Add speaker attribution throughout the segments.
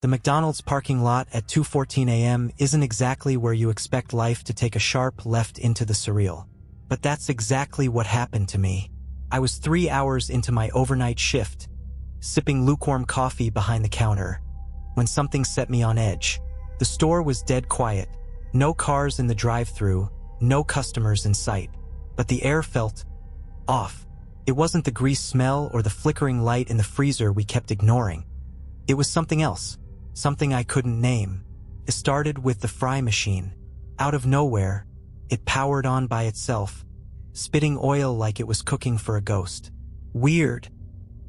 Speaker 1: The McDonald's parking lot at 2:14 a.m. isn't exactly where you expect life to take a sharp left into the surreal. But that's exactly what happened to me. I was 3 hours into my overnight shift, sipping lukewarm coffee behind the counter, when something set me on edge. The store was dead quiet. No cars in the drive-thru, no customers in sight. But the air felt off. It wasn't the grease smell or the flickering light in the freezer we kept ignoring. It was something else, something I couldn't name. It started with the fry machine. Out of nowhere, it powered on by itself, spitting oil like it was cooking for a ghost. Weird,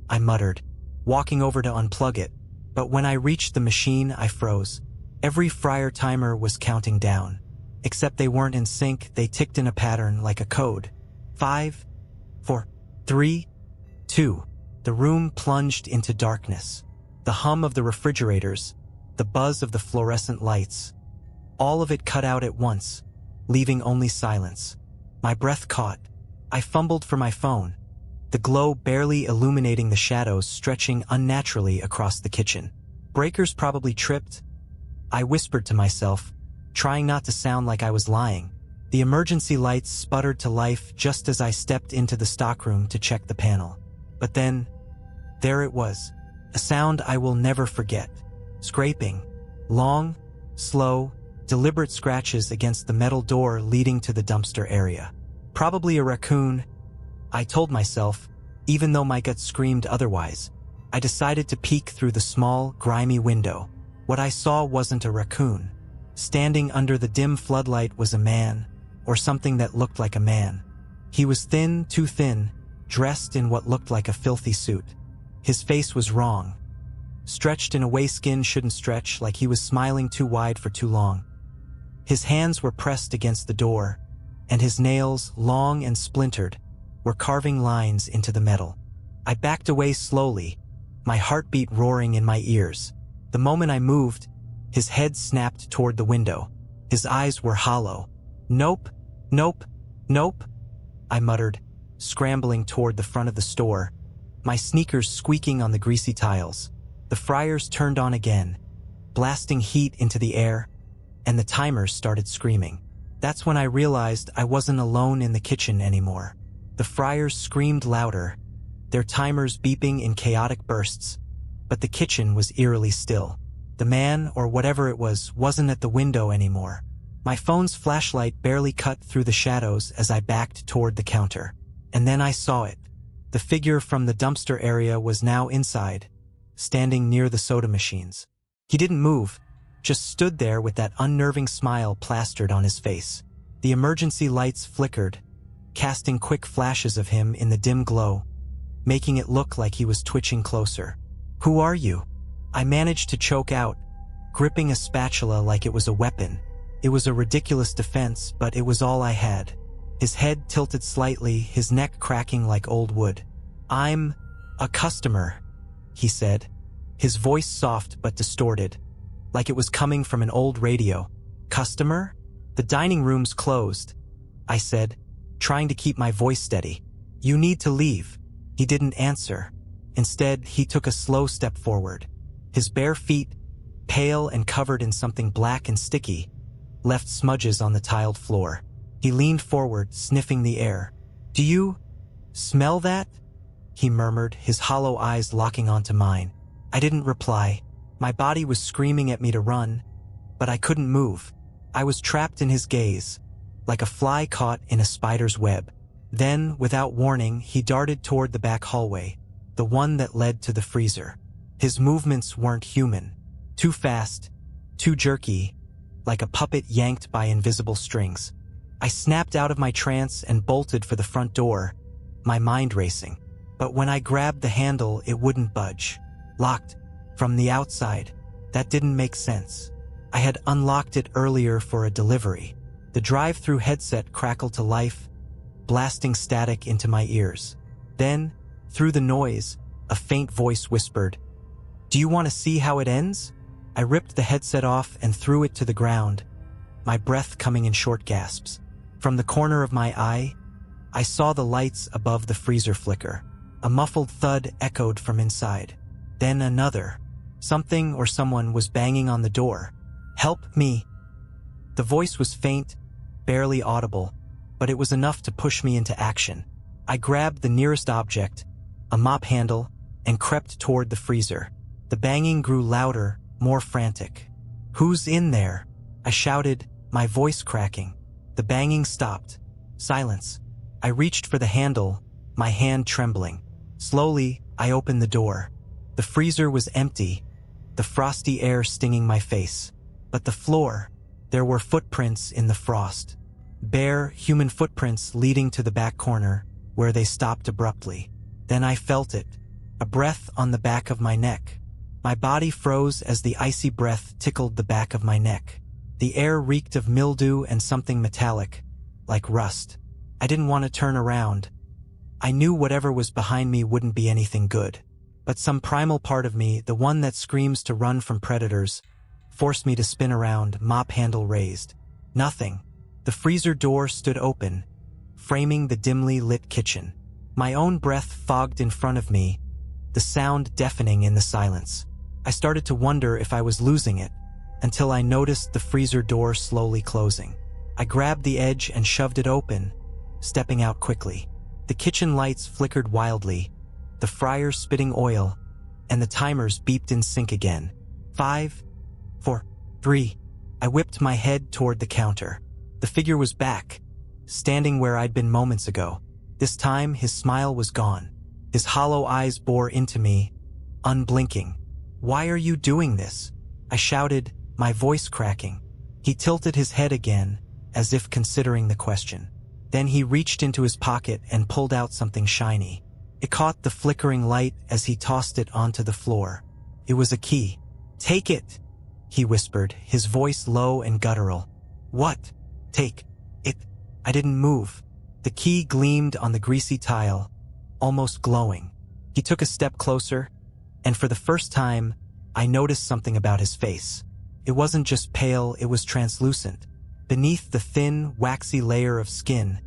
Speaker 1: I muttered, walking over to unplug it. But when I reached the machine, I froze. Every fryer timer was counting down. Except they weren't in sync, they ticked in a pattern like a code. 5, 4, 3, 2. The room plunged into darkness. The hum of the refrigerators, the buzz of the fluorescent lights. All of it cut out at once, leaving only silence. My breath caught. I fumbled for my phone, the glow barely illuminating the shadows stretching unnaturally across the kitchen. Breakers probably tripped, I whispered to myself, trying not to sound like I was lying. The emergency lights sputtered to life just as I stepped into the stockroom to check the panel. But then, there it was, a sound I will never forget. Scraping. Long, slow, deliberate scratches against the metal door leading to the dumpster area. Probably a raccoon, I told myself, even though my gut screamed otherwise. I decided to peek through the small, grimy window. What I saw wasn't a raccoon. Standing under the dim floodlight was a man, or something that looked like a man. He was thin, too thin, dressed in what looked like a filthy suit. His face was wrong, stretched in a way skin shouldn't stretch, like he was smiling too wide for too long. His hands were pressed against the door, and his nails, long and splintered, were carving lines into the metal. I backed away slowly, my heartbeat roaring in my ears. The moment I moved, his head snapped toward the window. His eyes were hollow. Nope, nope, nope, I muttered, scrambling toward the front of the store, my sneakers squeaking on the greasy tiles. The fryers turned on again, blasting heat into the air, and the timers started screaming. That's when I realized I wasn't alone in the kitchen anymore. The fryers screamed louder, their timers beeping in chaotic bursts, but the kitchen was eerily still. The man, or whatever it was, wasn't at the window anymore. My phone's flashlight barely cut through the shadows as I backed toward the counter. And then I saw it. The figure from the dumpster area was now inside, standing near the soda machines. He didn't move, just stood there with that unnerving smile plastered on his face. The emergency lights flickered, casting quick flashes of him in the dim glow, making it look like he was twitching closer. "Who are you?" I managed to choke out, gripping a spatula like it was a weapon. It was a ridiculous defense, but it was all I had. His head tilted slightly, his neck cracking like old wood. "I'm a customer," he said, his voice soft but distorted, like it was coming from an old radio. "Customer? The dining room's closed," I said, trying to keep my voice steady. "You need to leave." He didn't answer. Instead, he took a slow step forward. His bare feet, pale and covered in something black and sticky, left smudges on the tiled floor. He leaned forward, sniffing the air. "Do you smell that?" he murmured, his hollow eyes locking onto mine. I didn't reply. My body was screaming at me to run, but I couldn't move. I was trapped in his gaze, like a fly caught in a spider's web. Then, without warning, he darted toward the back hallway, the one that led to the freezer. His movements weren't human. Too fast, too jerky, like a puppet yanked by invisible strings. I snapped out of my trance and bolted for the front door, my mind racing. But when I grabbed the handle, it wouldn't budge. Locked from the outside. That didn't make sense. I had unlocked it earlier for a delivery. The drive-through headset crackled to life, blasting static into my ears. Then, through the noise, a faint voice whispered, "Do you want to see how it ends?" I ripped the headset off and threw it to the ground, my breath coming in short gasps. From the corner of my eye, I saw the lights above the freezer flicker. A muffled thud echoed from inside. Then another. Something or someone was banging on the door. "Help me." The voice was faint, barely audible, but it was enough to push me into action. I grabbed the nearest object, a mop handle, and crept toward the freezer. The banging grew louder, more frantic. "Who's in there?" I shouted, my voice cracking. The banging stopped. Silence. I reached for the handle, my hand trembling. Slowly, I opened the door. The freezer was empty, the frosty air stinging my face. But the floor, there were footprints in the frost. Bare, human footprints leading to the back corner, where they stopped abruptly. Then I felt it, a breath on the back of my neck. My body froze as the icy breath tickled the back of my neck. The air reeked of mildew and something metallic, like rust. I didn't want to turn around. I knew whatever was behind me wouldn't be anything good. But some primal part of me, the one that screams to run from predators, forced me to spin around, mop handle raised. Nothing. The freezer door stood open, framing the dimly lit kitchen. My own breath fogged in front of me, the sound deafening in the silence. I started to wonder if I was losing it, until I noticed the freezer door slowly closing. I grabbed the edge and shoved it open, stepping out quickly. The kitchen lights flickered wildly, the fryer spitting oil, and the timers beeped in sync again. 5, 4, 3. I whipped my head toward the counter. The figure was back, standing where I'd been moments ago. This time, his smile was gone. His hollow eyes bore into me, unblinking. "Why are you doing this?" I shouted, my voice cracking. He tilted his head again, as if considering the question. Then he reached into his pocket and pulled out something shiny. It caught the flickering light as he tossed it onto the floor. It was a key. "Take it," he whispered, his voice low and guttural. "What? Take it?" I didn't move. The key gleamed on the greasy tile, almost glowing. He took a step closer, and for the first time, I noticed something about his face. It wasn't just pale, it was translucent. Beneath the thin, waxy layer of skin,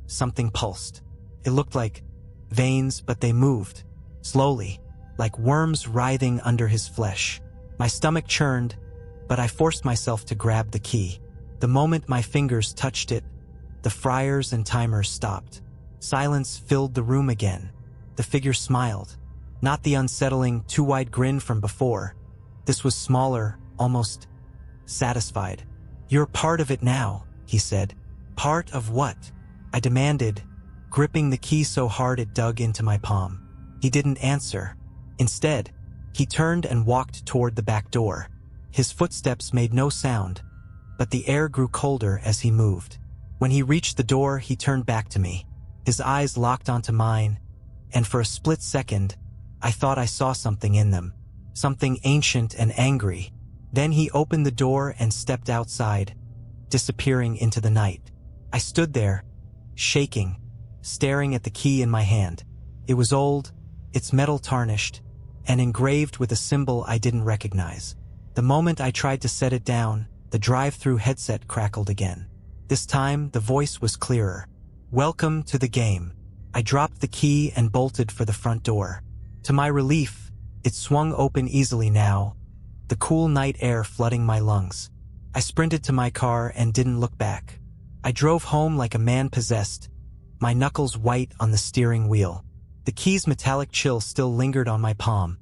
Speaker 1: something pulsed. It looked like veins, but they moved, slowly, like worms writhing under his flesh. My stomach churned, but I forced myself to grab the key. The moment my fingers touched it, the fryers and timers stopped. Silence filled the room again. The figure smiled. Not the unsettling, too-wide grin from before. This was smaller, almost satisfied. "You're part of it now," he said. "Part of what?" I demanded, gripping the key so hard it dug into my palm. He didn't answer. Instead, he turned and walked toward the back door. His footsteps made no sound, but the air grew colder as he moved. When he reached the door, he turned back to me. His eyes locked onto mine, and for a split second, I thought I saw something in them. Something ancient and angry. Then he opened the door and stepped outside, disappearing into the night. I stood there, shaking, staring at the key in my hand. It was old, its metal tarnished, and engraved with a symbol I didn't recognize. The moment I tried to set it down, the drive-through headset crackled again. This time, the voice was clearer. "Welcome to the game." I dropped the key and bolted for the front door. To my relief, it swung open easily now, the cool night air flooding my lungs. I sprinted to my car and didn't look back. I drove home like a man possessed, my knuckles white on the steering wheel. The key's metallic chill still lingered on my palm,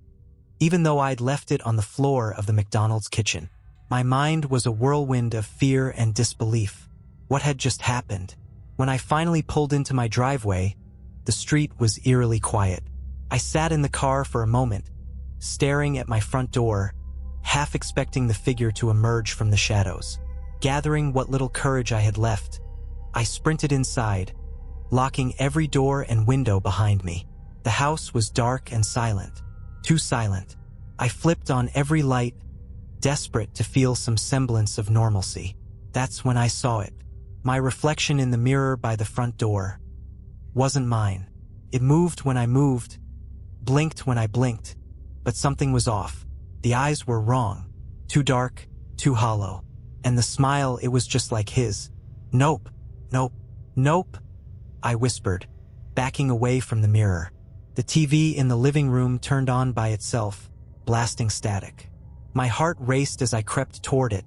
Speaker 1: even though I'd left it on the floor of the McDonald's kitchen. My mind was a whirlwind of fear and disbelief. What had just happened? When I finally pulled into my driveway, the street was eerily quiet. I sat in the car for a moment, staring at my front door, half expecting the figure to emerge from the shadows. Gathering what little courage I had left, I sprinted inside, locking every door and window behind me. The house was dark and silent, too silent. I flipped on every light, desperate to feel some semblance of normalcy. That's when I saw it. My reflection in the mirror by the front door wasn't mine. It moved when I moved, blinked when I blinked, but something was off. The eyes were wrong, too dark, too hollow, and the smile, it was just like his. "Nope, nope, nope," I whispered, backing away from the mirror. The TV in the living room turned on by itself, blasting static. My heart raced as I crept toward it,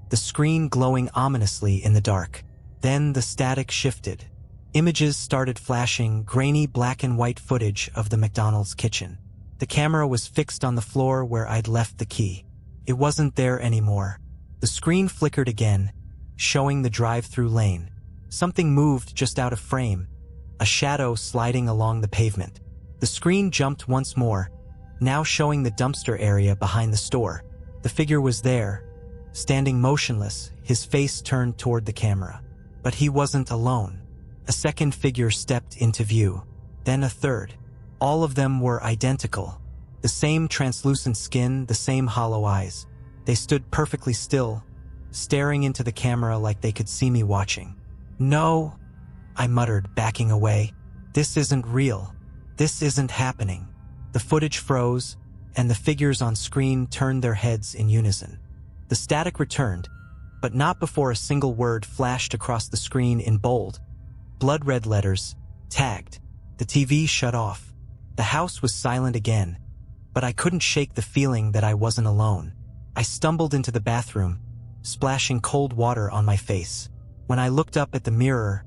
Speaker 1: the screen glowing ominously in the dark. Then the static shifted. Images started flashing, grainy black and white footage of the McDonald's kitchen. The camera was fixed on the floor where I'd left the key. It wasn't there anymore. The screen flickered again, showing the drive-through lane. Something moved just out of frame, a shadow sliding along the pavement. The screen jumped once more, now showing the dumpster area behind the store. The figure was there, standing motionless, his face turned toward the camera. But he wasn't alone. A second figure stepped into view, then a third. All of them were identical. The same translucent skin, the same hollow eyes. They stood perfectly still, staring into the camera like they could see me watching. "No," I muttered, backing away. "This isn't real. This isn't happening." The footage froze, and the figures on screen turned their heads in unison. The static returned, but not before a single word flashed across the screen in bold, blood-red letters, "Tagged." The TV shut off. The house was silent again, but I couldn't shake the feeling that I wasn't alone. I stumbled into the bathroom, splashing cold water on my face. When I looked up at the mirror,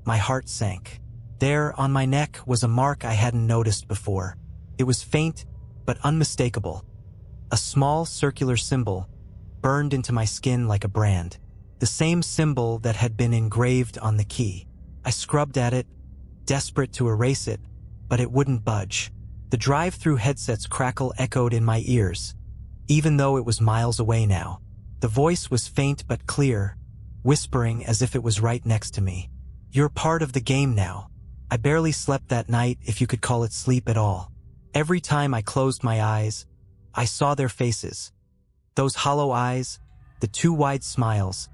Speaker 1: my heart sank. There, on my neck, was a mark I hadn't noticed before. It was faint, but unmistakable. A small circular symbol, burned into my skin like a brand. The same symbol that had been engraved on the key. I scrubbed at it, desperate to erase it, but it wouldn't budge. The drive-through headset's crackle echoed in my ears, even though it was miles away now. The voice was faint but clear, whispering as if it was right next to me. "You're part of the game now." I barely slept that night, if you could call it sleep at all. Every time I closed my eyes, I saw their faces. Those hollow eyes, the two wide smiles,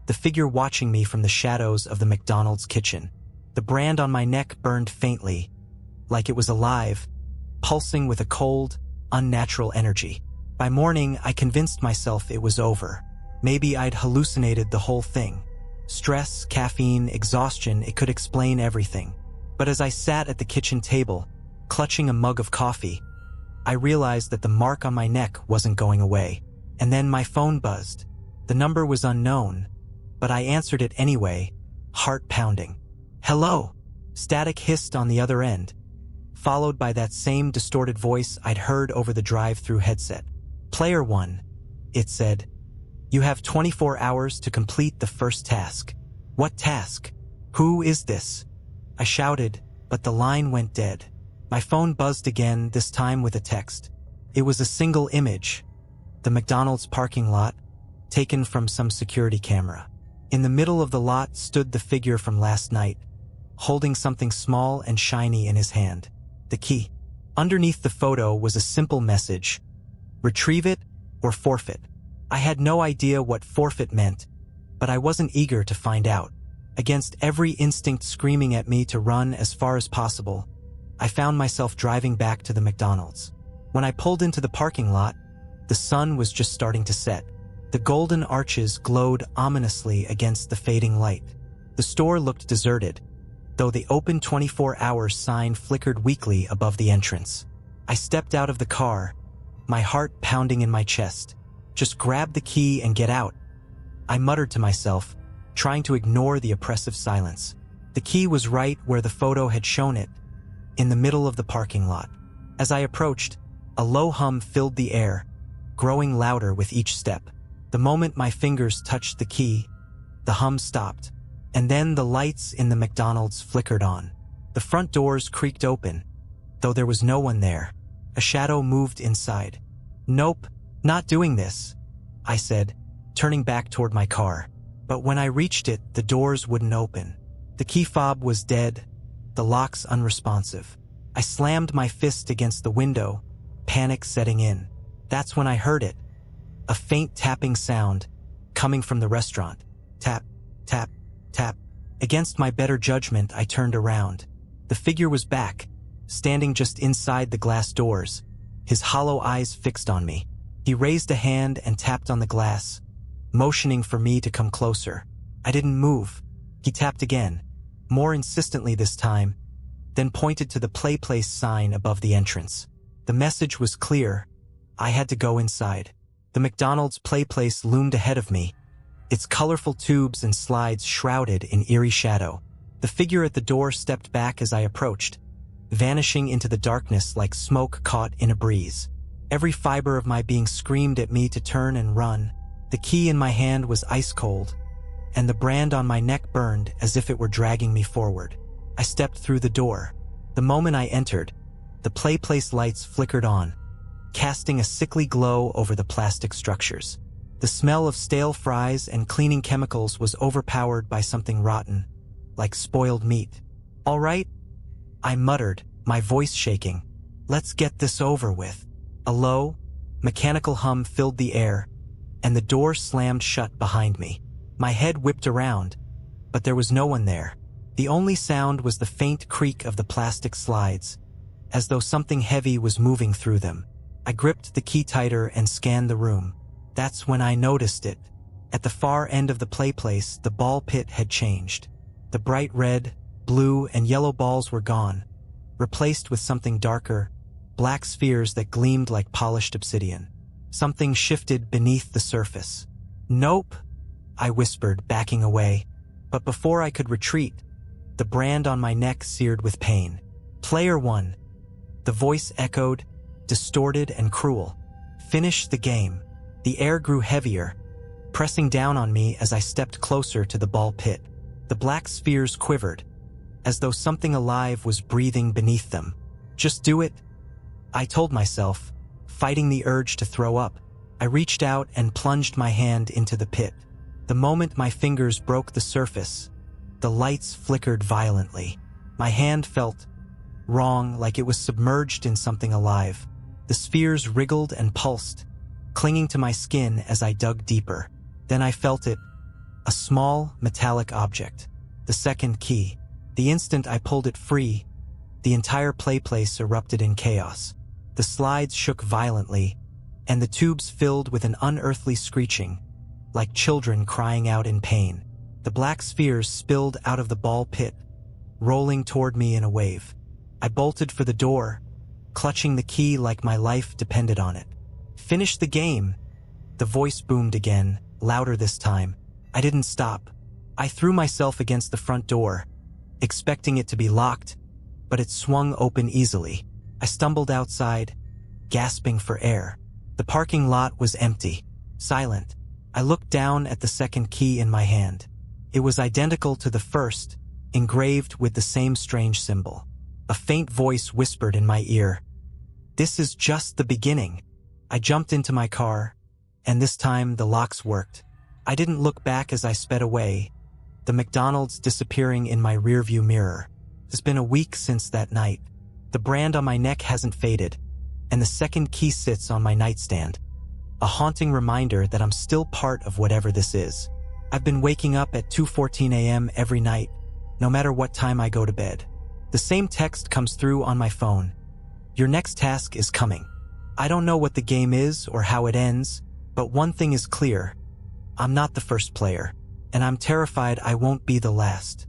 Speaker 1: the figure watching me from the shadows of the McDonald's kitchen. The brand on my neck burned faintly, like it was alive, pulsing with a cold, unnatural energy. By morning, I convinced myself it was over. Maybe I'd hallucinated the whole thing. Stress, caffeine, exhaustion, it could explain everything. But as I sat at the kitchen table, clutching a mug of coffee, I realized that the mark on my neck wasn't going away. And then my phone buzzed. The number was unknown, but I answered it anyway, heart pounding. "Hello," static hissed on the other end, followed by that same distorted voice I'd heard over the drive-through headset. "Player 1, it said. "You have 24 hours to complete the first task." "What task? Who is this?" I shouted, but the line went dead. My phone buzzed again, this time with a text. It was a single image. The McDonald's parking lot, taken from some security camera. In the middle of the lot stood the figure from last night, holding something small and shiny in his hand. The key. Underneath the photo was a simple message: retrieve it or forfeit. I had no idea what forfeit meant, but I wasn't eager to find out. Against every instinct screaming at me to run as far as possible, I found myself driving back to the McDonald's. When I pulled into the parking lot, the sun was just starting to set. The golden arches glowed ominously against the fading light. The store looked deserted, though the open 24-hour sign flickered weakly above the entrance. I stepped out of the car, my heart pounding in my chest. "Just grab the key and get out," I muttered to myself, trying to ignore the oppressive silence. The key was right where the photo had shown it, in the middle of the parking lot. As I approached, a low hum filled the air, growing louder with each step. The moment my fingers touched the key, the hum stopped, and then the lights in the McDonald's flickered on. The front doors creaked open, though there was no one there. A shadow moved inside. "Nope, not doing this," I said, turning back toward my car. But when I reached it, the doors wouldn't open. The key fob was dead, the locks unresponsive. I slammed my fist against the window, panic setting in. That's when I heard it. A faint tapping sound, coming from the restaurant. Tap, tap, tap. Against my better judgment, I turned around. The figure was back, standing just inside the glass doors, his hollow eyes fixed on me. He raised a hand and tapped on the glass, motioning for me to come closer. I didn't move. He tapped again, more insistently this time, then pointed to the Play Place sign above the entrance. The message was clear. I had to go inside. The McDonald's play place loomed ahead of me, its colorful tubes and slides shrouded in eerie shadow. The figure at the door stepped back as I approached, vanishing into the darkness like smoke caught in a breeze. Every fiber of my being screamed at me to turn and run. The key in my hand was ice cold, and the brand on my neck burned as if it were dragging me forward. I stepped through the door. The moment I entered, the play place lights flickered on, casting a sickly glow over the plastic structures. The smell of stale fries and cleaning chemicals was overpowered by something rotten, like spoiled meat. "All right," I muttered, my voice shaking. "Let's get this over with." A low, mechanical hum filled the air, and the door slammed shut behind me. My head whipped around, but there was no one there. The only sound was the faint creak of the plastic slides, as though something heavy was moving through them. I gripped the key tighter and scanned the room. That's when I noticed it. At the far end of the play place, the ball pit had changed. The bright red, blue, and yellow balls were gone, replaced with something darker, black spheres that gleamed like polished obsidian. Something shifted beneath the surface. "Nope," I whispered, backing away. But before I could retreat, the brand on my neck seared with pain. "Player 1. The voice echoed, distorted and cruel. "Finish the game." The air grew heavier, pressing down on me as I stepped closer to the ball pit. The black spheres quivered, as though something alive was breathing beneath them. "Just do it," I told myself, fighting the urge to throw up. I reached out and plunged my hand into the pit. The moment my fingers broke the surface, the lights flickered violently. My hand felt wrong, like it was submerged in something alive. The spheres wriggled and pulsed, clinging to my skin as I dug deeper. Then I felt it, a small, metallic object. The second key. The instant I pulled it free, the entire play place erupted in chaos. The slides shook violently, and the tubes filled with an unearthly screeching, like children crying out in pain. The black spheres spilled out of the ball pit, rolling toward me in a wave. I bolted for the door, clutching the key like my life depended on it. "Finish the game," the voice boomed again, louder this time. I didn't stop. I threw myself against the front door, expecting it to be locked, but it swung open easily. I stumbled outside, gasping for air. The parking lot was empty, silent. I looked down at the second key in my hand. It was identical to the first, engraved with the same strange symbol. A faint voice whispered in my ear, "This is just the beginning." I jumped into my car, and this time the locks worked. I didn't look back as I sped away, the McDonald's disappearing in my rearview mirror. It's been a week since that night. The brand on my neck hasn't faded, and the second key sits on my nightstand. A haunting reminder that I'm still part of whatever this is. I've been waking up at 2:14 a.m. every night, no matter what time I go to bed. The same text comes through on my phone. "Your next task is coming." I don't know what the game is or how it ends, but one thing is clear. I'm not the first player, and I'm terrified I won't be the last.